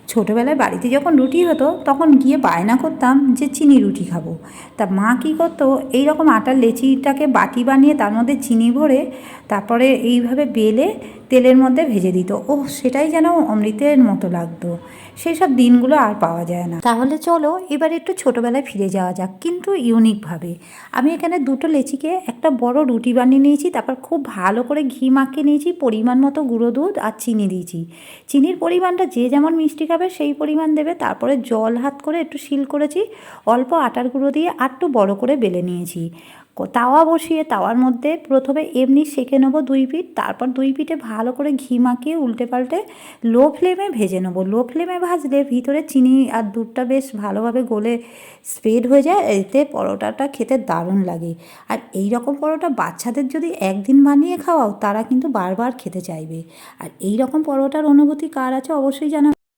ছোটোবেলায় বাড়িতে যখন রুটি হতো তখন গিয়ে বায়না করতাম যে চিনি রুটি খাবো। তা মা কী করতো, এই রকম আটার লেচিটাকে বাটি বানিয়ে তার মধ্যে চিনি ভরে তারপরে এইভাবে বেলে তেলের মধ্যে ভেজে দিত। ওহ, সেটাই যেন অমৃতের মতো লাগতো। সেই সব দিনগুলো আর পাওয়া যায় না। তাহলে চলো এবার একটু ছোটোবেলায় ফিরে যাওয়া যাক, কিন্তু ইউনিকভাবে। আমি এখানে দুটো লেচিকে একটা বড় রুটি বানিয়ে নিয়েছি, তারপর খুব ভালো করে ঘি মাখিয়ে নিয়েছি, পরিমাণ মতো গুঁড়ো দুধ আর চিনি দিয়েছি। চিনির পরিমাণটা যে যেমন মিষ্টি খাবে সেই পরিমাণ দেবে। তারপরে জল হাত করে একটু শিল করেছি, অল্প আটার গুঁড়ো দিয়ে আর একটু বড়ো করে বেলে নিয়েছি। তাওয়া বসিয়ে তাওয়ার মধ্যে প্রথমে এমনি সেঁকে নেবো 2 পিঠ, তারপর 2 পিঠে ভালো করে ঘি মাখিয়ে উল্টে পাল্টে লো ফ্লেমে ভেজে নেবো। লো ফ্লেমে ভাজলে ভিতরে চিনি আর দুধটা বেশ ভালোভাবে গলে স্প্রেড হয়ে যায়, এতে পরোটাটা খেতে দারুণ লাগে। আর এই রকম পরোটা বাচ্চাদের যদি একদিন বানিয়ে খাওয়াও, তারা কিন্তু বারবার খেতে চাইবে। আর এই রকম পরোটার অনুভূতি কার আছে অবশ্যই জানাবে।